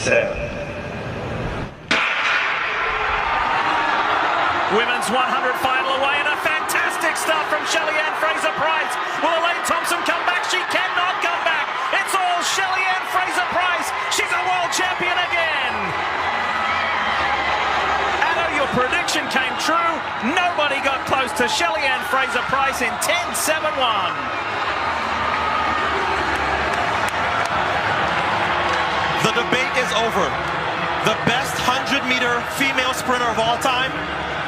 7. Women's 100 final away, and a fantastic start from Shelly-Ann Fraser-Pryce. Will Elaine Thompson come back? She cannot come back. It's all Shelly-Ann Fraser-Pryce. She's a world champion again. Addo, your prediction came true. Nobody got close to Shelly-Ann Fraser-Pryce in 10.71. The debate is over. The best 100-meter female sprinter of all time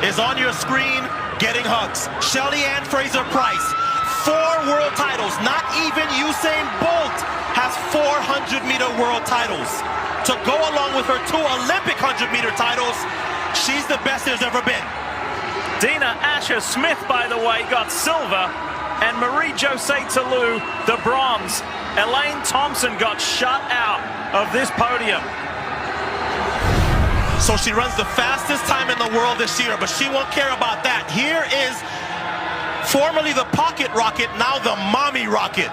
is on your screen getting hugs. Shelly-Ann Fraser-Pryce, 4 world titles. Not even Usain Bolt has 400-meter world titles. To go along with her 2 Olympic 100-meter titles, she's the best there's ever been. Dina Asher-Smith, by the way, got silver, and Marie-Josée Tallou the bronze. Elaine Thompson got shut out of this podium. So she runs the fastest time in the world this year, but she won't care about that. Here is formerly the pocket rocket, now the mommy rocket.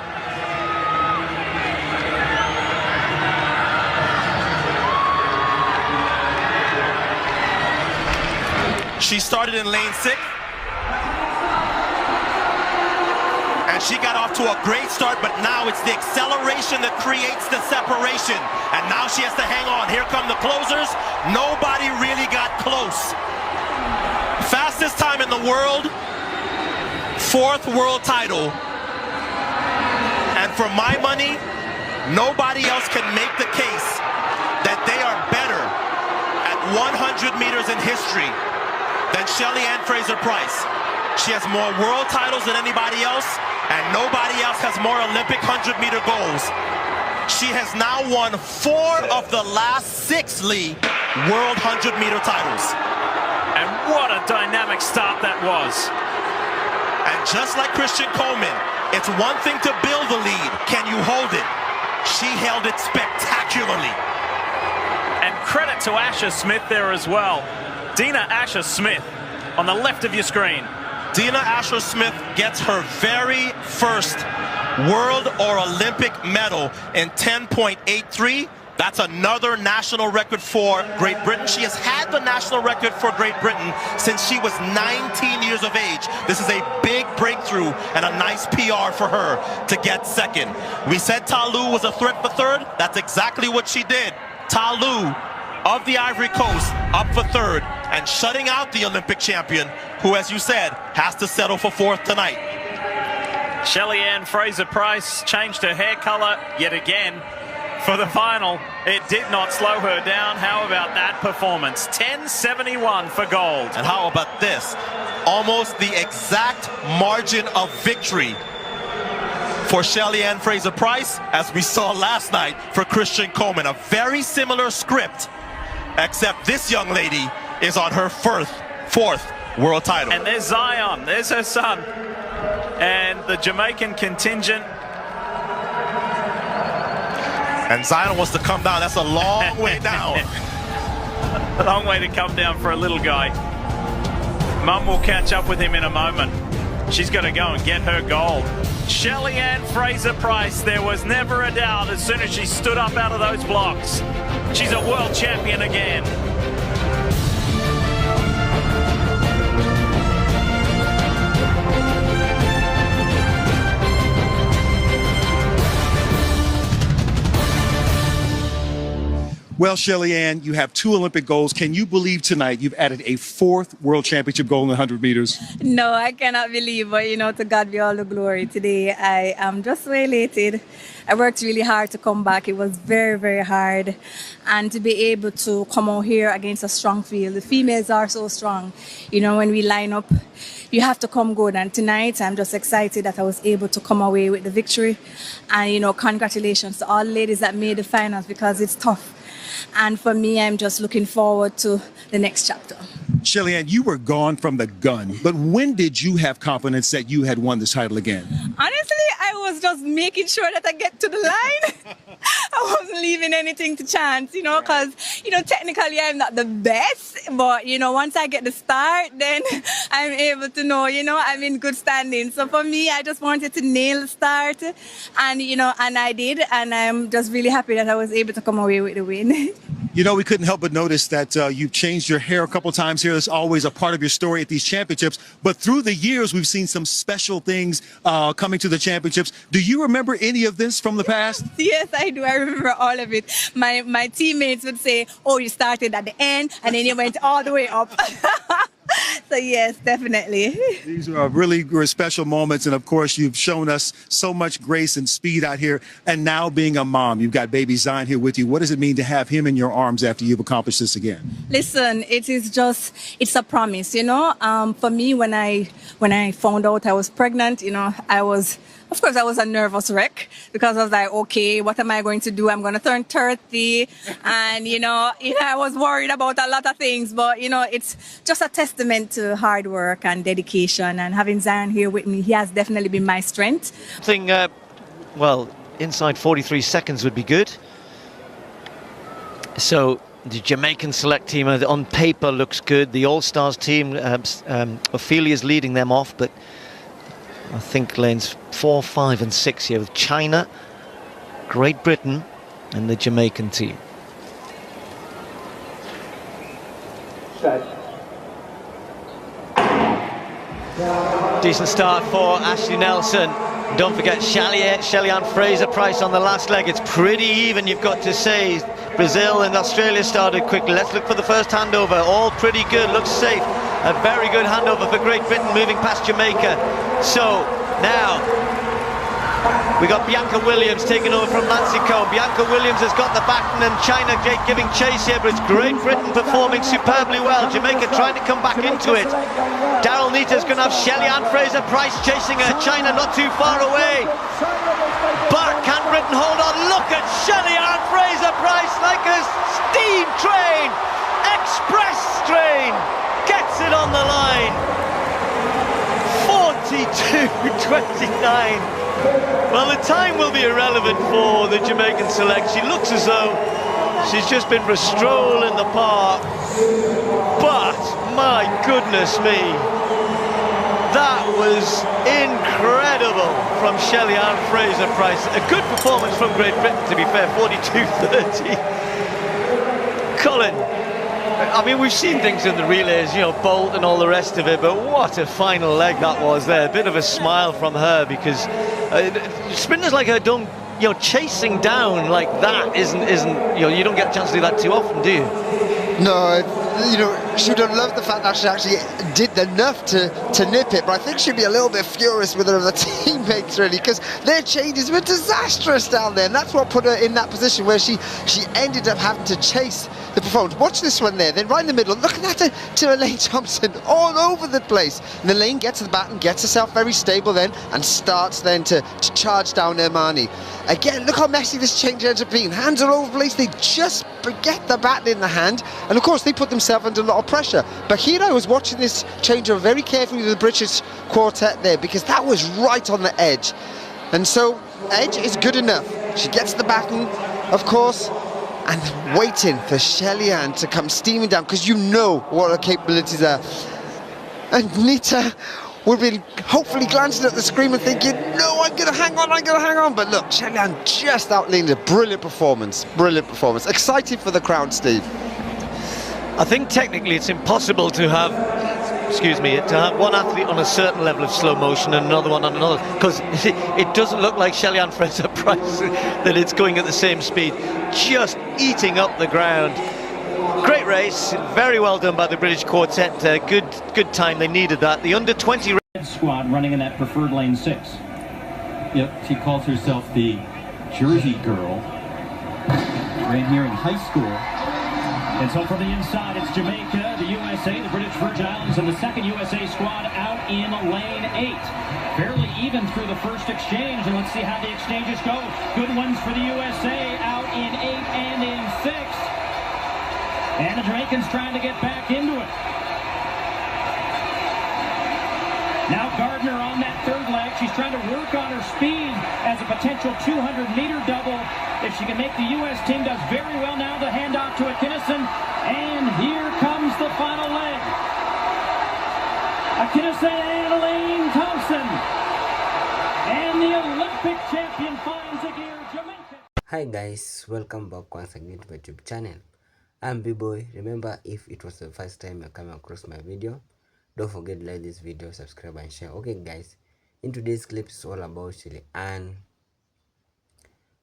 She started in lane 6. And she got off to a great start, but now it's the acceleration that creates the separation. And now she has to hang on. Here come the closers. Nobody really got close. Fastest time in the world. 4th world title. And for my money, nobody else can make the case that they are better at 100 meters in history than Shelly-Ann Fraser-Pryce. She has more world titles than anybody else, and nobody else has more Olympic 100-meter goals. She has now won 4 of the last 6 world 100-meter titles. And what a dynamic start that was. And just like Christian Coleman, it's one thing to build the lead. Can you hold it? She held it spectacularly. And credit to Asher-Smith there as well. Dina Asher-Smith on the left of your screen. Dina Asher-Smith gets her very first world or Olympic medal in 10.83. That's another national record for Great Britain. She has had the national record for Great Britain since she was 19 years of age. This is a big breakthrough and a nice PR for her to get second. We said Tallou was a threat for 3rd. That's exactly what she did. Tallou of the Ivory Coast up for 3rd and shutting out the Olympic champion, who, as you said, has to settle for 4th tonight. Shelly-Ann Fraser-Pryce changed her hair color yet again for the final. It did not slow her down. How about that performance? 10.71 for gold. And how about this? Almost the exact margin of victory for Shelly-Ann Fraser-Pryce, as we saw last night for Christian Coleman. A very similar script, except this young lady is on her 4th world title. And there's Zion, there's her son, and the Jamaican contingent. And Zion wants to come down. That's a long way down. A long way to come down for a little guy. Mum will catch up with him in a moment. She's got to go and get her gold. Shelly-Ann Fraser-Pryce, there was never a doubt as soon as she stood up out of those blocks. She's a world champion again. Well, Shelly-Ann, you have 2 Olympic golds. Can you believe tonight you've added a 4th world championship gold in the 100 meters? No, I cannot believe, but to God be all the glory. Today, I am just so elated. I worked really hard to come back. It was very, very hard. And to be able to come out here against a strong field. The females are so strong. When we line up, you have to come good. And tonight, I'm just excited that I was able to come away with the victory. And, congratulations to all ladies that made the finals, because it's tough. And for me, I'm just looking forward to the next chapter. Shelly-Ann, you were gone from the gun, but when did you have confidence that you had won this title again? Honestly, I was just making sure that I get to the line. I wasn't leaving anything to chance, because, technically I'm not the best, but, once I get the start, then I'm able to know, I'm in good standing. So for me, I just wanted to nail the start, and, and I did, and I'm just really happy that I was able to come away with the win. You know, we couldn't help but notice that you've changed your hair a couple times here. That's always a part of your story at these championships. But through the years, we've seen some special things coming to the championships. Do you remember any of this from the past? Yes, I do. I remember all of it. My teammates would say, "Oh, you started at the end and then you went all the way up." So yes, definitely. These are really special moments. And of course, you've shown us so much grace and speed out here. And now being a mom, you've got baby Zion here with you. What does it mean to have him in your arms after you've accomplished this again? Listen, it's a promise, you know. For me, when I found out I was pregnant, you know, of course, I was a nervous wreck because I was like, okay, what am I going to do? I'm going to turn 30. And, you know, I was worried about a lot of things. But, you know, it's just a testament to hard work and dedication. And having Zion here with me, he has definitely been my strength. I think, well, inside 43 seconds would be good. So the Jamaican select team on paper looks good. The All-Stars team, Ophelia's leading them off, but I think lanes 4, 5 and 6 here with China, Great Britain and the Jamaican team. Decent start for Ashley Nelson. Don't forget Shelly-Ann Fraser-Price on the last leg. It's pretty even, you've got to say. Brazil and Australia started quickly. Let's look for the first handover. All pretty good, looks safe. A very good handover for Great Britain moving past Jamaica. So now we got Bianca Williams taking over from Nancy Cohn. Bianca Williams has got the baton and China giving chase here, but it's Great Britain performing superbly well. Jamaica trying to come back into it. Daryl Nita's going to have Shelly-Ann Fraser-Price chasing her. China not too far away. But can Britain hold on? Look at Shelly-Ann Fraser-Price like a steam train, express train, gets it on the line. 42.29. Well, the time will be irrelevant for the Jamaican select. She looks as though she's just been for a stroll in the park. But, my goodness me, that was incredible from Shelly-Ann Fraser-Price. A good performance from Great Britain, to be fair, 42.30. Colin, I mean, we've seen things in the relays, you know, Bolt and all the rest of it, but what a final leg that was there. A bit of a smile from her, because sprinters like her don't, you know, chasing down like that isn't, you know, you don't get a chance to do that too often, do you? No, you know, she would have loved the fact that she actually did enough to nip it, but I think she'd be a little bit furious with her other teammates, really, because their changes were disastrous down there, and that's what put her in that position where she ended up having to chase the performance. Watch this one there, then right in the middle, look at that to Elaine Thompson, all over the place. And Elaine gets to the baton, gets herself very stable then, and starts then to charge down Ermani. Again, look how messy this change ends up being. Hands all over the place, they just get the baton in the hand, and of course they put themselves under a lot of pressure. But here I was watching this changeover very carefully with the British quartet there, because that was right on the edge. And so, edge is good enough. She gets the baton, of course, and waiting for Shelly-Ann to come steaming down, because you know what her capabilities are. And Nita would be hopefully glancing at the screen and thinking, no, I'm going to hang on. But look, Shelly-Ann just outleaned a brilliant performance. Excited for the crowd, Steve. I think technically it's impossible to have, to have one athlete on a certain level of slow motion and another one on another, because it doesn't look like Shelly-Ann Fraser-Price that it's going at the same speed, just eating up the ground. Great race, very well done by the British quartet. Good time, they needed that. The under-20 squad running in that preferred lane 6. Yep, she calls herself the Jersey girl. Ran here in high school. And so from the inside, it's Jamaica, the U.S.A., the British Virgin Islands, and the second U.S.A. squad out in lane 8. Fairly even through the first exchange, and let's see how the exchanges go. Good ones for the U.S.A. out in 8 and in 6. And the Jamaicans trying to get back into it. Now Gardner on that third leg. She's trying to work on her speed as a potential 200-meter double. If she can make the U.S. team, does very well now. The handoff to Akinnison. And here comes the final leg. Akinnison and Elaine Thompson. And the Olympic champion finds a gear, Jamaica. Hi guys, welcome back once again to my YouTube channel. I'm B-Boy. Remember, if it was the first time you're coming across my video, don't forget to like this video, subscribe and share. Okay guys, in today's clip is all about Shelly Ann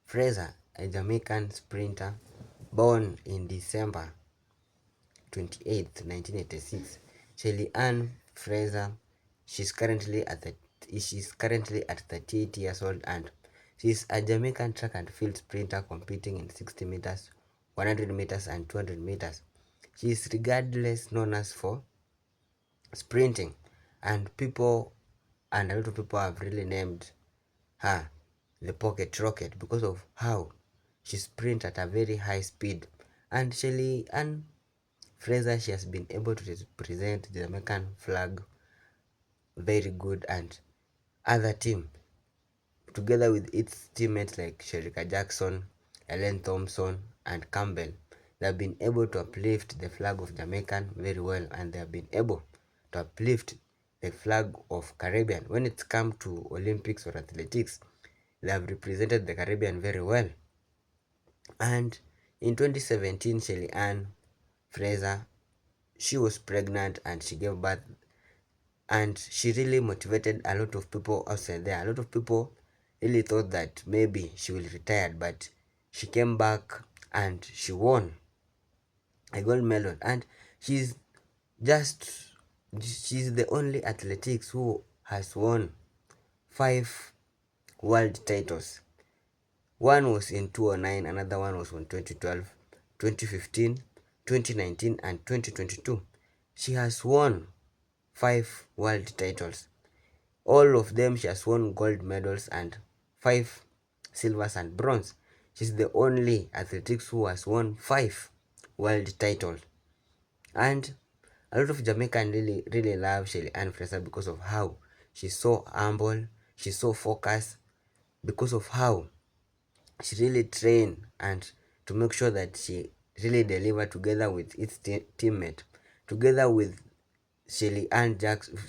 Fraser, a Jamaican sprinter born in December 28th, 1986. Shelly Ann Fraser, she's currently at 38 years old, and she's a Jamaican track and field sprinter competing in 60 meters, 100 meters and 200 meters. She is regardless known as for sprinting, and a lot of people have really named her the pocket rocket because of how she sprints at a very high speed. And Shelly Ann Fraser, she has been able to represent the Jamaican flag very good, and other team together with its teammates like Sherika Jackson, Ellen Thompson and Campbell. They have been able to uplift the flag of Jamaican very well, and they have been able to uplift the flag of Caribbean. When it's come to Olympics or athletics, they have represented the Caribbean very well. And in 2017, Shelly Ann Fraser, she was pregnant and she gave birth, and she really motivated a lot of people outside there. A lot of people really thought that maybe she will retire, but she came back and she won a gold medal. And she's the only athletics who has won 5 world titles. One was in 2009, another one was in 2012, 2015, 2019 and 2022. She has won 5 world titles. All of them she has won gold medals and 5 silvers and bronze. She's the only athletics who has won 5 world titles. And a lot of Jamaican really love Shelly Ann Fraser because of how she's so humble, she's so focused, because of how she really trained and to make sure that she really deliver together with its teammate, together with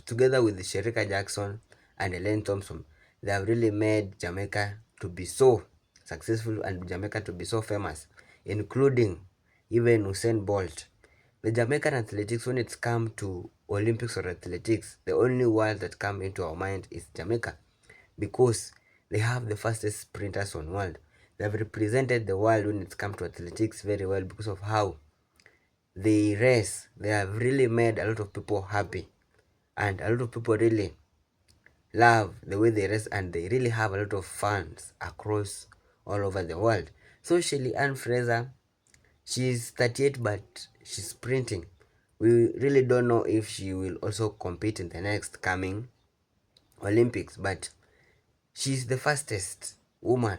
together with Sherika Jackson and Ellen Thompson. They have really made Jamaica to be so successful and Jamaica to be so famous, including even U.S.A. Bolt. The Jamaican athletics, when it's come to Olympics or athletics, the only word that come into our mind is Jamaica, because they have the fastest sprinters on world. They have represented the world when it's come to athletics very well because of how they race. They have really made a lot of people happy, and a lot of people really love the way they race, and they really have a lot of fans across all over the world. So Shelly Ann Fraser, she's 38 but she's sprinting. We really don't know if she will also compete in the next coming Olympics, but she's the fastest woman.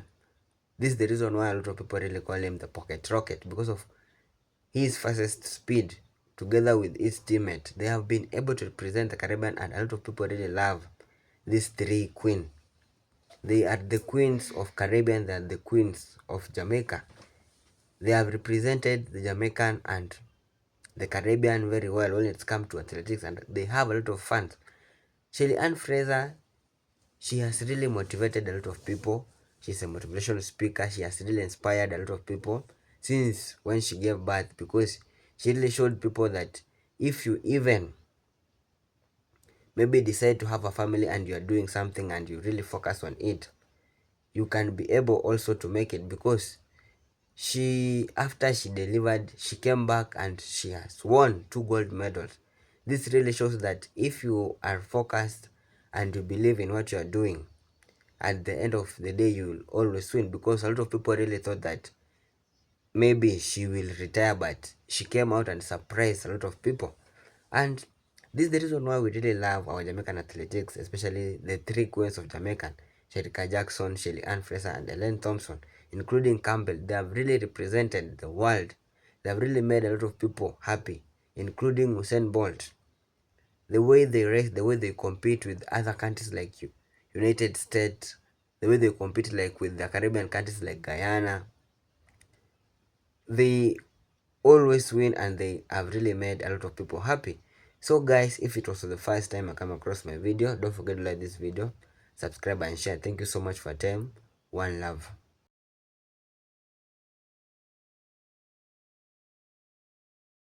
This is the reason why a lot of people really call him the pocket rocket, because of his fastest speed together with his teammate. They have been able to represent the Caribbean, and a lot of people really love these 3 queens. They are the queens of Caribbean, they are the queens of Jamaica. They have represented the Jamaican and the Caribbean very well when it's come to athletics, and they have a lot of fans. Shelly Ann Fraser, she has really motivated a lot of people. She's a motivational speaker. She has really inspired a lot of people since when she gave birth, because she really showed people that if you even maybe decide to have a family and you are doing something and you really focus on it, you can be able also to make it. Because after she delivered, she came back and she has won 2 gold medals. This really shows that if you are focused and you believe in what you are doing, at the end of the day you will always win. Because a lot of people really thought that maybe she will retire, but she came out and surprised a lot of people. And this is the reason why we really love our Jamaican athletics, especially the 3 queens of Jamaican: Sherika Jackson, Shelly Ann Fraser and Ellen Thompson, including Campbell. They have really represented the world. They have really made a lot of people happy, including U.S.A. Bolt. The way they race, the way they compete with other countries like United States, the way they compete like with the Caribbean countries like Guyana, they always win, and they have really made a lot of people happy. So guys, if it was the first time I come across my video, don't forget to like this video, subscribe and share. Thank you so much for your time. One love.